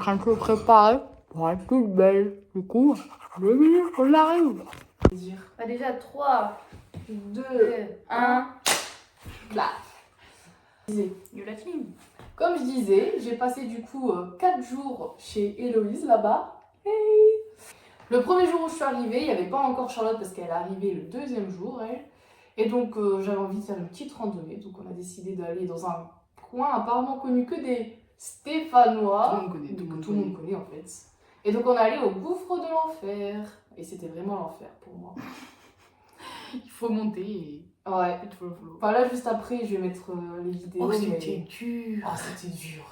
train de se préparer pour être toute belle. Du coup, 2 minutes, on arrive. Bah déjà 3, 2, 1. là. Comme je disais, j'ai passé du coup 4 jours chez Héloïse là-bas. Hey. Le premier jour où je suis arrivée, il n'y avait pas encore Charlotte parce qu'elle est arrivée le deuxième jour, elle. Et donc j'avais envie de faire une petite randonnée. Donc on a décidé d'aller dans un coin apparemment connu que des Stéphanois. Tout le monde connaît en fait. Et donc on est allé au gouffre de l'enfer. Et c'était vraiment l'enfer pour moi. Il faut monter et Ouais. il faut le vouloir. Enfin là juste après je vais mettre les vidéos. Oh c'était mais... dur. Oh c'était dur.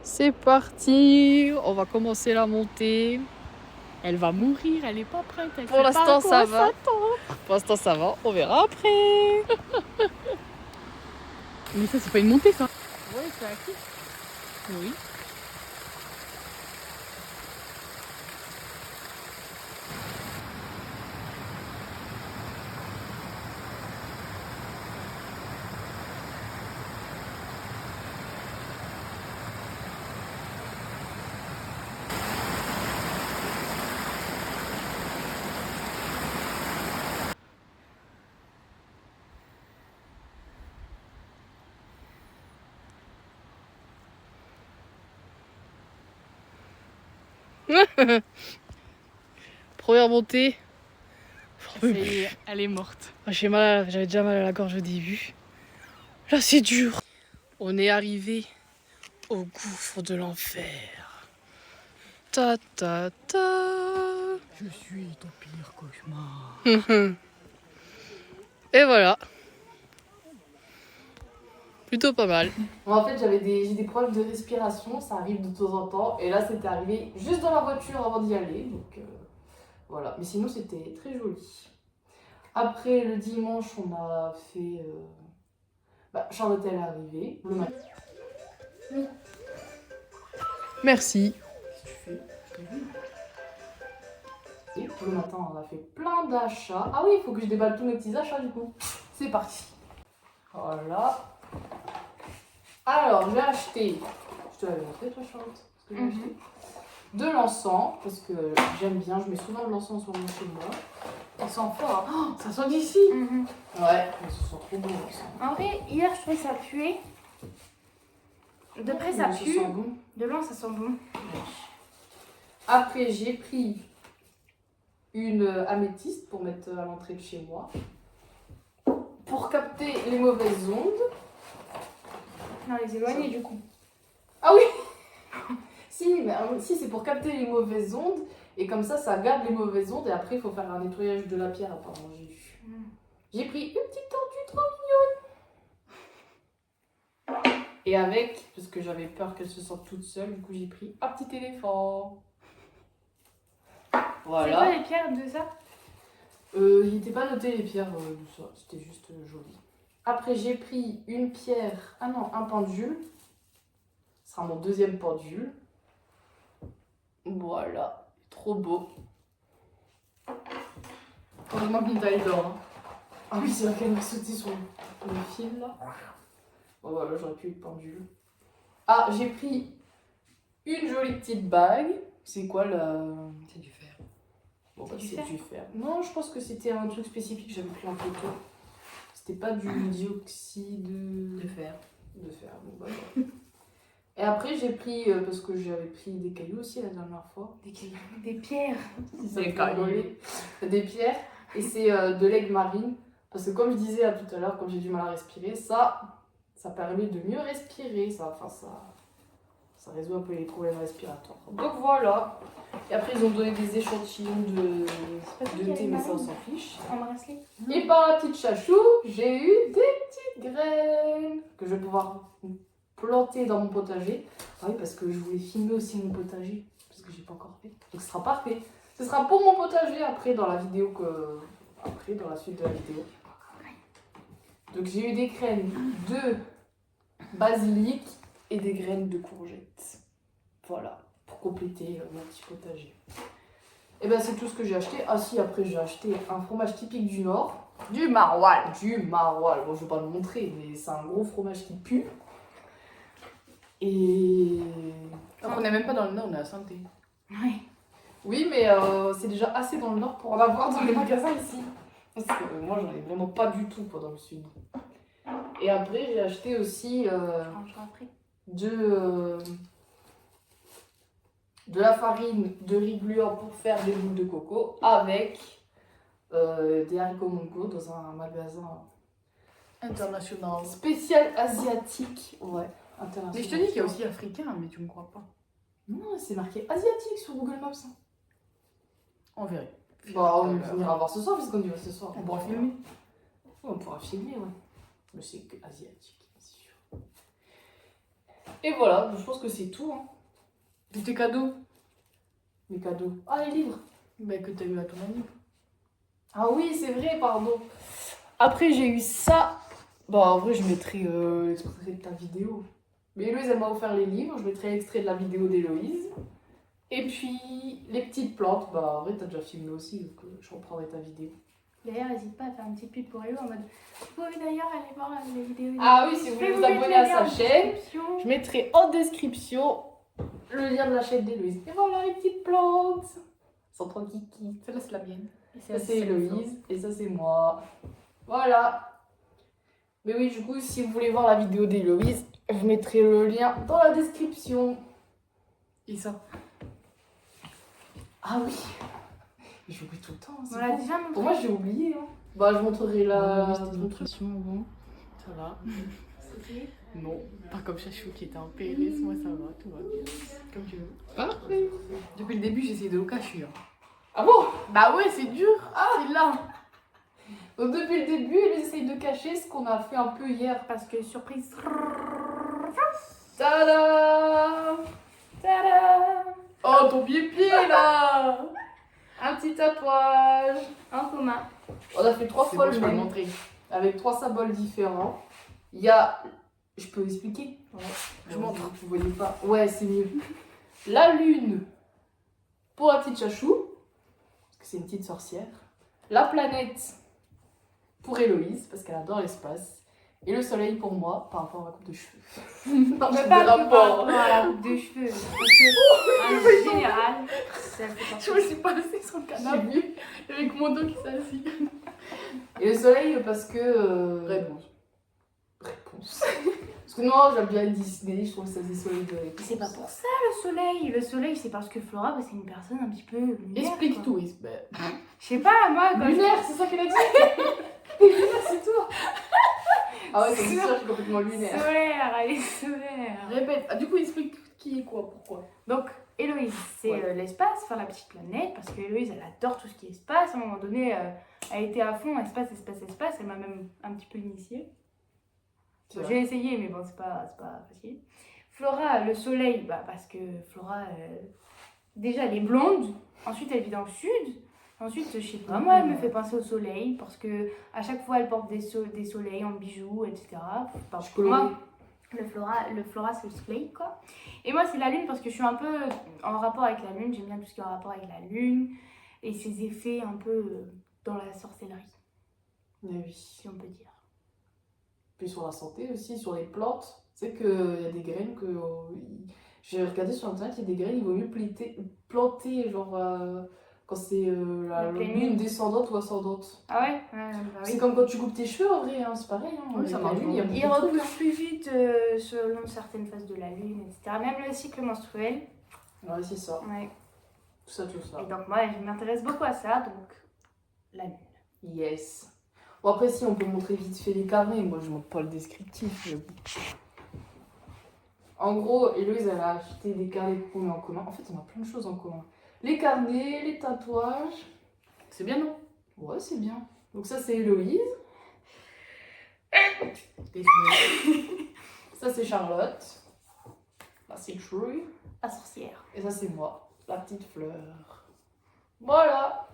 C'est parti, on va commencer la montée. Elle va mourir, elle est pas prête. Pour l'instant ça va. Pour l'instant ça va, on verra après. Mais ça c'est pas une montée ça. Ouais, c'est acquis. Oui. Première montée. Ça y est, elle est morte. J'avais déjà mal à la gorge au début. Là c'est dur. On est arrivé au gouffre de l'enfer. Ta ta ta. Je suis ton pire cauchemar. Et voilà. Plutôt pas mal. En fait, j'ai des problèmes de respiration, ça arrive de temps en temps. Et là, c'était arrivé juste dans la voiture avant d'y aller. Donc voilà. Mais sinon, c'était très joli. Après, le dimanche, on a fait... Charlotte, elle est arrivée. Le matin. Oui. Merci. Qu'est-ce que tu fais? Et le matin, on a fait plein d'achats. Ah oui, il faut que je déballe tous mes petits achats du coup. C'est parti. Voilà. Alors, j'ai acheté, je te l'avais montré toi Charlotte, ce que j'ai acheté. De l'encens, parce que j'aime bien, je mets souvent de l'encens sur mon chez moi. Ça sent fort, hein. Oh, ça sent d'ici. Ouais, mais ça sent trop bon l'encens. En vrai, hier je trouvais que ça puait. De près ça Mais pue. Ça sent bon. De loin ça sent bon. Après, j'ai pris une améthyste pour mettre à l'entrée de chez moi. Pour capter les mauvaises ondes. Non, les éloigner du coup. Ah oui. Si, c'est pour capter les mauvaises ondes. Et comme ça garde les mauvaises ondes. Et après, il faut faire un nettoyage de la pierre, apparemment, j'ai vu. J'ai pris une petite tortue trop mignonne. Et avec, parce que j'avais peur qu'elle se sente toute seule, du coup, j'ai pris un petit éléphant. Voilà. C'est quoi les pierres de ça? Il n'était pas noté les pierres de ça. C'était juste joli. Après, j'ai pris une pierre. Ah non, un pendule. Ce sera mon deuxième pendule. Voilà, trop beau. Heureusement qu'il taille d'or. Hein. Ah oui, c'est vrai qu'elle m'a sauté sur le fil là. Bon voilà, j'aurais pu le pendule. Ah, j'ai pris une jolie petite bague. C'est quoi la... C'est du fer. Bon bah c'est du fer. Non, je pense que c'était un truc spécifique que j'avais pris en photo. C'était pas du dioxyde De fer. De fer, bon bah voilà. Et après, j'ai pris, parce que j'avais pris des cailloux aussi la dernière fois. Des pierres. Des cailloux. Des pierres. Et c'est de l'aigle marine. Parce que comme je disais tout à l'heure, comme j'ai du mal à respirer, ça permet de mieux respirer. Ça résout un peu les problèmes respiratoires. Donc voilà. Et après, ils ont donné des échantillons de thé, mais ça, on s'en fiche. Un bracelet. Et par la petite chachou, j'ai eu des petites graines que je vais pouvoir planter dans mon potager. Ah oui, parce que je voulais filmer aussi mon potager, parce que j'ai pas encore fait. Donc ce sera parfait. Ce sera pour mon potager après dans la vidéo dans la suite de la vidéo. Donc j'ai eu des graines de basilic et des graines de courgettes. Voilà, pour compléter mon petit potager. Et ben c'est tout ce que j'ai acheté. Ah si, après j'ai acheté un fromage typique du Nord. Du maroilles. Du maroilles. Bon, je vais pas le montrer, mais c'est un gros fromage qui pue. Et... Alors, on n'est même pas dans le Nord, on est à Santé. Ouais. Oui, mais c'est déjà assez dans le nord pour en avoir dans les magasins ici. Parce que moi, j'en ai vraiment pas du tout quoi, dans le sud. Et après, j'ai acheté aussi Je rangerai après. de la farine de riz gluant pour faire des boules de coco avec des haricots mongo dans un magasin International. spécial asiatique. Ouais, international. Mais je te dis qu'il y a aussi africain, mais tu me crois pas. Non, c'est marqué asiatique sur Google Maps. Hein. On verra. Bah, on ira voir ce soir puisqu'on y va ce soir. On pourra filmer. Ouais, on pourra filmer, ouais. Mais c'est que asiatique, c'est sûr. Et voilà, je pense que c'est tout. Hein. Et tes cadeaux? Les cadeaux. Ah, les livres. Bah, que t'as eu à ton ami. Ah oui, c'est vrai, pardon. Après, j'ai eu ça. Bah, en vrai, je mettrai l'extrait de ta vidéo. Mais Héloïse, elle m'a offert les livres. Je mettrai l'extrait de la vidéo d'Héloïse. Et puis, les petites plantes. Bah, en vrai, t'as déjà filmé aussi, donc je reprendrai ta vidéo. D'ailleurs, n'hésite pas à faire une petite pub pour Hello en mode. Vous pouvez d'ailleurs aller voir les vidéos. Ah oui, si vous Je vais voulez vous mettre abonner le à lien sa en chaîne, description. je mettrai en description le lien de la chaîne d'Héloïse. Et voilà, les petites plantes. Elles sont trop kiki. Celle-là, c'est la mienne. Et Ça, c'est Héloïse. Et ça, c'est moi. Voilà. Mais oui, du coup, si vous voulez voir la vidéo d'Héloïse, je mettrai le lien dans la description. Et ça? Ah oui. J'oublie tout le temps. On C'est l'a bon. déjà montré. Pour moi, j'ai oublié. Hein. Bah, je montrerai la... C'était une impression avant. Ça va. C'était- Non, pas comme Chachou qui était en PLS, moi ça va, tout va bien. Comme tu veux. Parfait. Depuis le début, j'essaie de le cacher. Hein. Ah bon? Bah ouais, c'est dur. C'est là. Donc, depuis le début, elle essaye de cacher ce qu'on a fait un peu hier. Parce que surprise. Tada! Tada! Oh, ton pied là. Un petit tatouage. En commun. On a fait 3 C'est fois bon, le je peux le même, montrer. avec 3 symboles différents. Il y a... Je peux expliquer? Ouais. Je montre. Vous voyez pas? Ouais, c'est mieux. La lune pour la petite Chachou, parce que c'est une petite sorcière. La planète pour Héloïse, parce qu'elle adore l'espace. Et le soleil pour moi, par rapport à ma coupe de cheveux. Non, Mais j'ai pas des que par rapports. rapport à la coupe de cheveux. Parce que, en général, ça fait partie. Je me suis passée sur le J'ai canapé vu. avec mon dos qui s'assit. Et le soleil parce que... Réponse. Réponse. Parce que non, j'aime bien Disney, je trouve que ça des soleils de réponse. C'est pas pour ça le soleil. Le soleil, c'est parce que Flora, bah, c'est une personne un petit peu lunaire. Explique quoi. tout. Je sais pas, moi, quand Lunaire, c'est ça qu'elle a dit. Lunaire, c'est tout. Ah ouais, c'est sûr, je suis complètement lunaire. Solaire, elle est solaire. Répète. Ah, du coup, explique qui est quoi, pourquoi. Donc, Héloïse, c'est Ouais. l'espace, enfin la petite planète, parce que Héloïse, elle adore tout ce qui est espace. À un moment donné, elle était à fond espace, espace, espace. Elle m'a même un petit peu initiée. C'est vrai. J'ai essayé, mais bon, c'est pas facile. Flora, le soleil, bah, parce que Flora, déjà, elle est blonde. Ensuite, elle vit dans le sud. Ensuite, je sais pas, moi, elle me fait penser au soleil, parce que à chaque fois, elle porte des soleils en bijoux, etc. Enfin, Je pour moi, colorée. le Flora, c'est le soleil, quoi. Et moi, c'est la lune, parce que je suis un peu en rapport avec la lune. J'aime bien tout ce qui est en rapport avec la lune et ses effets un peu dans la sorcellerie, Mais oui. si on peut dire. Puis sur la santé aussi, sur les plantes. Tu sais qu'il y a des graines que... j'ai regardé sur internet, il y a des graines, il vaut mieux planter genre quand c'est la La pleine lune lune. descendante ou ascendante. Ah ouais, bah C'est oui. comme quand tu coupes tes cheveux en vrai, hein, c'est pareil. Hein. Oui, ça Avec la marche lune, il y a vraiment. Il beaucoup de trucs, repousse plus vite selon certaines phases de la lune, etc. Même le cycle menstruel. hein. Ouais, c'est ça. Ouais. Tout ça, tout ça. Et donc moi, je m'intéresse beaucoup à ça, donc la lune. Yes. Bon, après, si on peut montrer vite fait les carnets, moi je montre pas le descriptif. Mais bon. En gros, Héloïse, elle a acheté des carnets qu'on met en commun. En fait, on a plein de choses en commun. Les carnets, les tatouages. C'est bien, non? Ouais, c'est bien. Donc, ça, c'est Héloïse. Ça, c'est Charlotte. Là, c'est Troy. La sorcière. Et ça, c'est moi, la petite fleur. Voilà.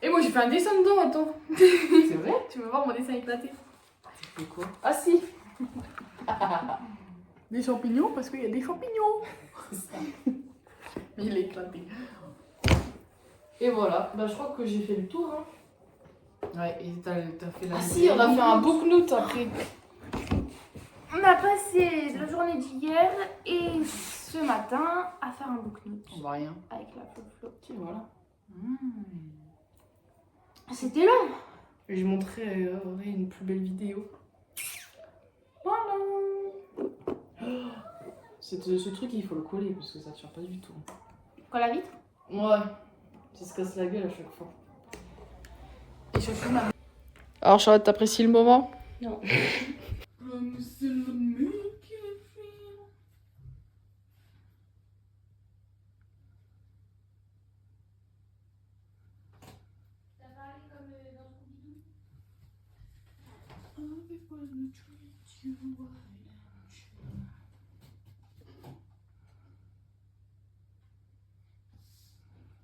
Et moi, j'ai fait un dessin dedans, attends. C'est vrai? Tu veux voir mon dessin éclaté? C'est quoi? Ah, si. Des champignons, parce qu'il y a des champignons. C'est ça. Mais il est éclaté. Et voilà. Bah, je crois que j'ai fait le tour. Hein. Ouais, et t'as fait la. Ah si, on a fait un book note après. On a passé la journée d'hier et ce matin à faire un book note On voit rien. avec la flop. Ok, voilà. C'était long. Et je montrerai une plus belle vidéo. Voilà. Ce truc, il faut le coller parce que ça tient pas du tout. Quoi, la vitre? Ouais. Ça se casse la gueule à chaque fois. Et surtout ma... Alors Charlotte, t'apprécies le moment? Non. C'est le mec qui le fait. T'as parlé comme dans Scooby-Doo?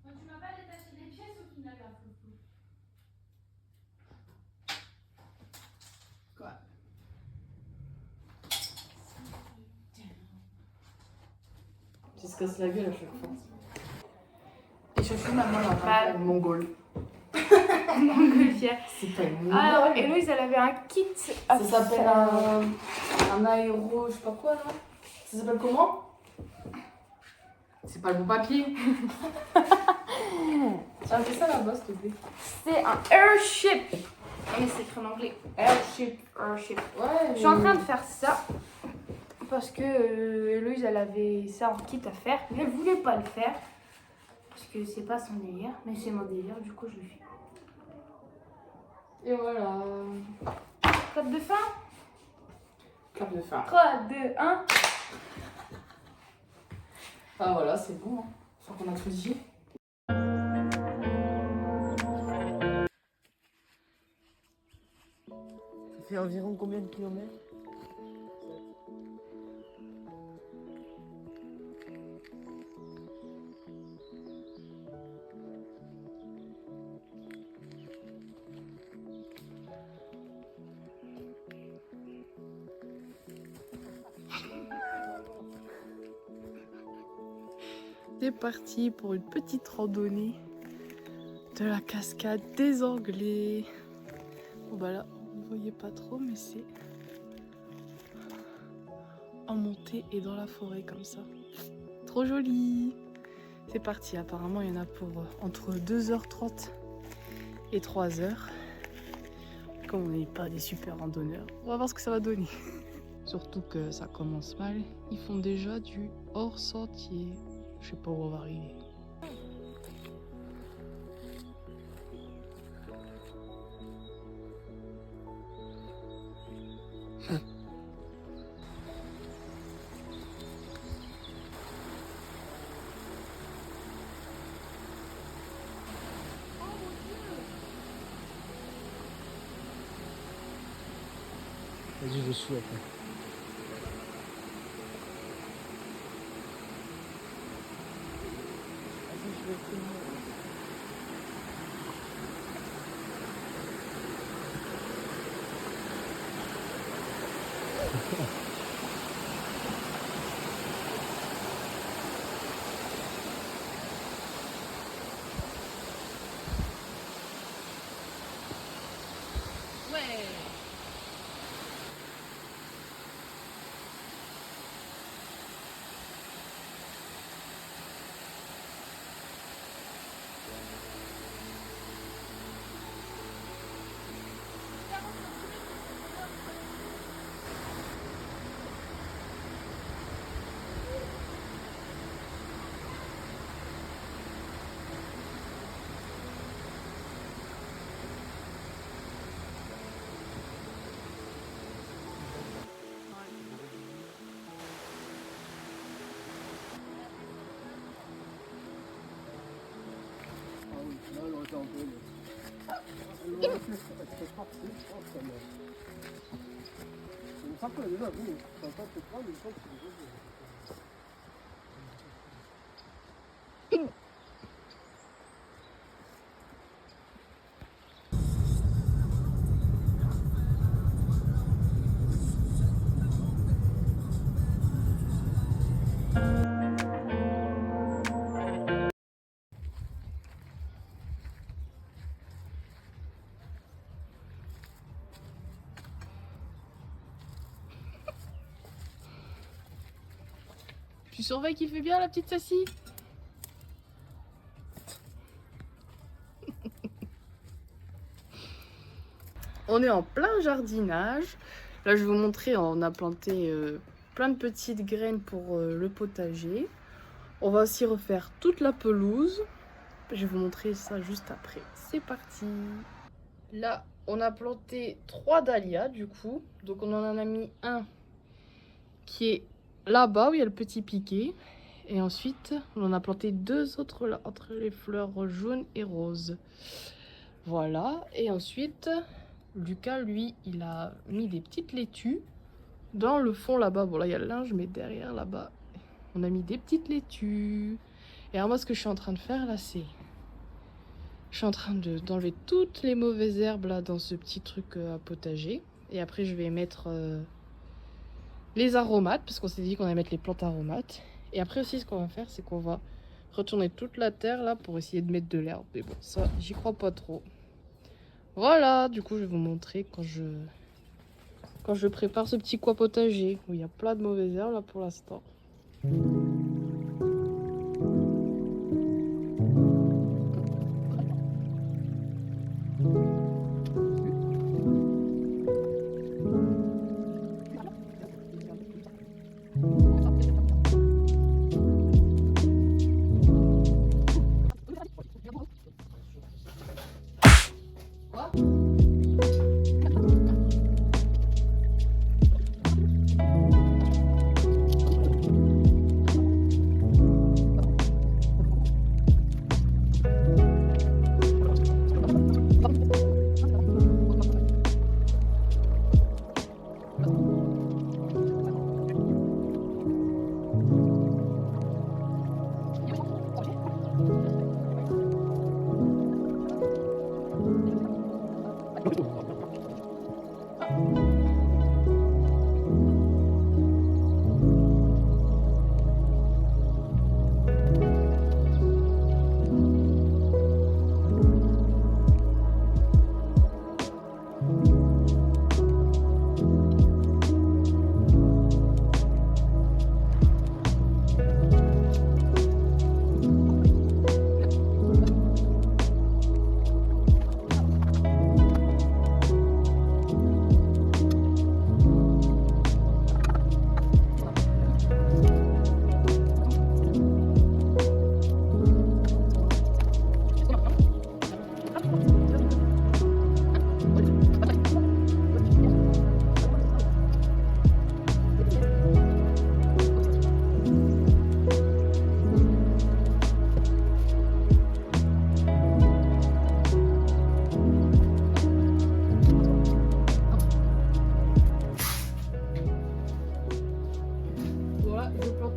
Tu m'as pas détaché des pièces au final, là, Flou. Quoi? Ça se casse la gueule à chaque fois. Et surtout maman, elle a Bah, un mongol. Montgolfière. C'est pas une Alors, mongole. Héloïse, elle avait un kit. Ça s'appelle un aéro, je sais pas quoi là. Ça s'appelle comment? C'est pas le bon papier. Tiens, fais ça là-bas s'il te plaît. C'est un airship. Mais c'est écrit en anglais. Airship. Airship. Ouais. Je suis en train de faire ça parce que Héloïse, elle avait ça en kit à faire, mais elle voulait pas le faire parce que c'est pas son délire, mais c'est mon délire, du coup je le fais. Et voilà. Clap de fin. Clap de fin. 3, 2, 1. Ah voilà, c'est bon. Hein. Je crois qu'on a tout dit. Ça fait environ combien de kilomètres? C'est parti pour une petite randonnée de la cascade des Anglais. Bon bah là, vous voyez pas trop, mais c'est en montée et dans la forêt comme ça. Trop joli. C'est parti, apparemment il y en a pour entre 2h30 et 3h. Comme on n'est pas des super randonneurs, on va voir ce que ça va donner. Surtout que ça commence mal, ils font déjà du hors sentier. Je sais pas où on va arriver. Vas-y, je suis après. Ah oui, là, on aurait été un peu mieux. On aurait pu être parti, je pense, quand même. Il me semble qu'on est déjà venu. Ça va pas te prendre, mais je pense que c'est déjà venu. Tu surveilles qu'il fait bien la petite Sassy? On est en plein jardinage. Là, je vais vous montrer, on a planté plein de petites graines pour le potager. On va aussi refaire toute la pelouse. Je vais vous montrer ça juste après. C'est parti. Là, on a planté 3 dahlias du coup. Donc on en a mis un qui est là-bas où il y a le petit piquet. Et ensuite, on en a planté 2 autres là, entre les fleurs jaunes et roses. Voilà. Et ensuite, Lucas, lui, il a mis des petites laitues dans le fond là-bas. Bon, là, il y a le linge, mais derrière là-bas, on a mis des petites laitues. Et alors moi, ce que je suis en train de faire là, c'est... Je suis en train d'enlever toutes les mauvaises herbes là dans ce petit truc à potager. Et après, je vais mettre les aromates, parce qu'on s'est dit qu'on allait mettre les plantes aromates. Et après aussi, ce qu'on va faire, c'est qu'on va retourner toute la terre là pour essayer de mettre de l'herbe. Mais bon, ça, j'y crois pas trop. Voilà, du coup, je vais vous montrer quand je prépare ce petit coin potager où il y a plein de mauvaises herbes là pour l'instant.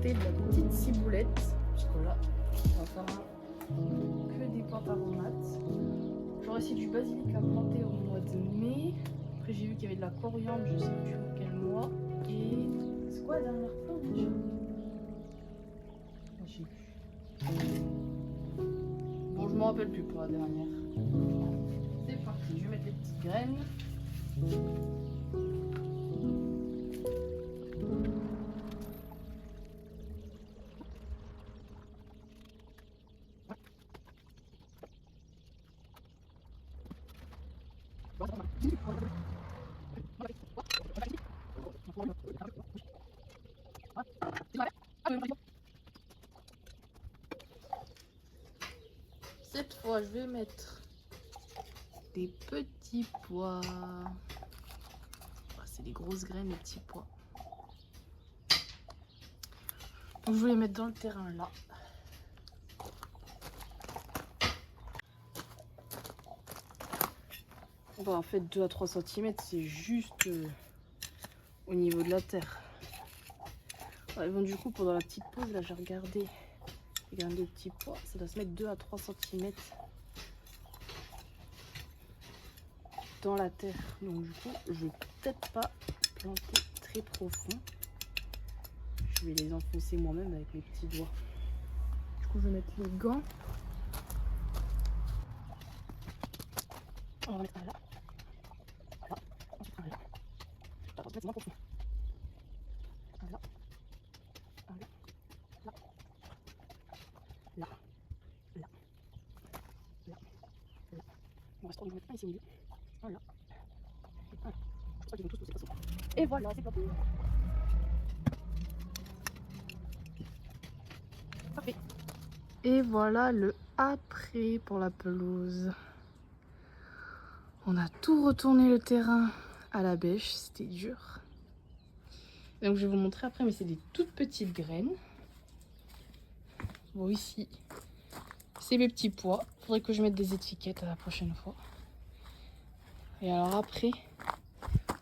De la petite ciboulette, parce que là, on va faire que des plantes aromates. J'aurais aussi du basilic à planter au mois de mai. Après, j'ai vu qu'il y avait de la coriandre, je sais plus quel mois. Et c'est quoi la dernière plante déjà? Je sais plus. Bon, je m'en rappelle plus pour la dernière. C'est parti, je vais mettre les petites graines. Cette fois, je vais mettre des petits pois. C'est des grosses graines, les petits pois. Donc, je vais les mettre dans le terrain là. Bon, en fait, 2 à 3 cm, c'est juste au niveau de la terre. Ouais, bon, du coup, pendant la petite pause, là, j'ai regardé les graines de petits pois. Ça doit se mettre 2 à 3 cm dans la terre. Donc, du coup, je vais peut-être pas planter très profond. Je vais les enfoncer moi-même avec mes petits doigts. Du coup, je vais mettre les gants. On va mettre un là. Là. Ensuite un là. On va mettre moins profond. Un là. Un là. On va mettre un ici au milieu. Voilà. Voilà. Je crois qu'ils vont tous pousser de toute façon. Et voilà, c'est planté. Parfait. Et voilà le après pour la pelouse. On a tout retourné le terrain à la bêche, c'était dur. Donc je vais vous montrer après, mais c'est des toutes petites graines. Bon, ici, c'est mes petits pois. Faudrait que je mette des étiquettes la prochaine fois. Et alors après,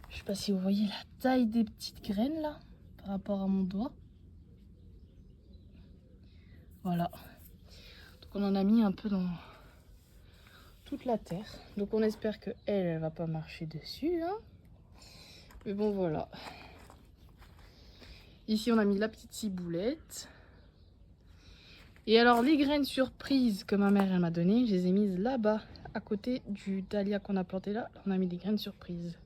je sais pas si vous voyez la taille des petites graines là, par rapport à mon doigt. Voilà. Donc on en a mis un peu dans toute la terre. Donc on espère que elle va pas marcher dessus, hein. Mais bon, voilà. Ici, on a mis la petite ciboulette. Et alors, les graines surprises que ma mère elle m'a données, je les ai mises là-bas, à côté du dahlia qu'on a planté là. On a mis des graines surprises.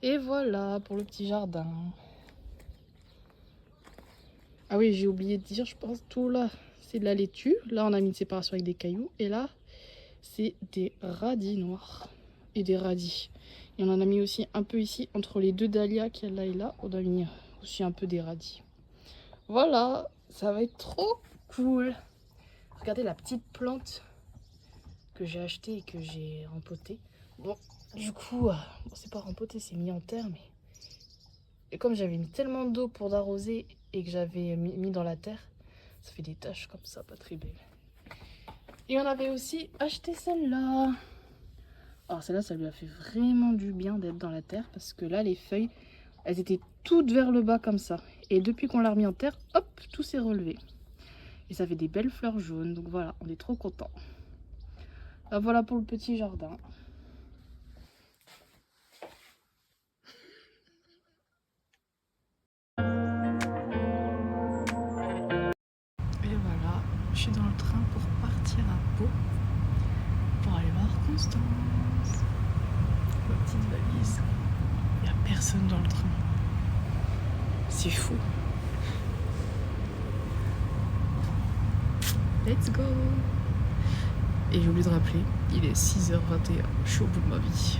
Et voilà pour le petit jardin. Ah oui, j'ai oublié de dire, je pense, tout là, c'est de la laitue. Là, on a mis une séparation avec des cailloux. Et là, c'est des radis noirs et des radis. Et on en a mis aussi un peu ici, entre les deux dahlias qu'il y a là et là. On a mis aussi un peu des radis. Voilà, ça va être trop cool. Regardez la petite plante que j'ai achetée et que j'ai rempotée. Bon, du coup, bon, c'est pas rempoté, c'est mis en terre, mais... Et comme j'avais mis tellement d'eau pour l'arroser et que j'avais mis dans la terre, ça fait des taches comme ça, pas très belles. Et on avait aussi acheté celle-là. Alors celle-là, ça lui a fait vraiment du bien d'être dans la terre, parce que là, les feuilles, elles étaient toutes vers le bas comme ça. Et depuis qu'on l'a remis en terre, hop, tout s'est relevé. Et ça fait des belles fleurs jaunes. Donc voilà, on est trop contents. Voilà pour le petit jardin. Et voilà, je suis dans le train pour partir à Pau. Pour aller voir Constance. Ma petite valise. Il n'y a personne dans le train. C'est fou. Let's go! Et j'ai oublié de rappeler, il est 6h21, je suis au bout de ma vie.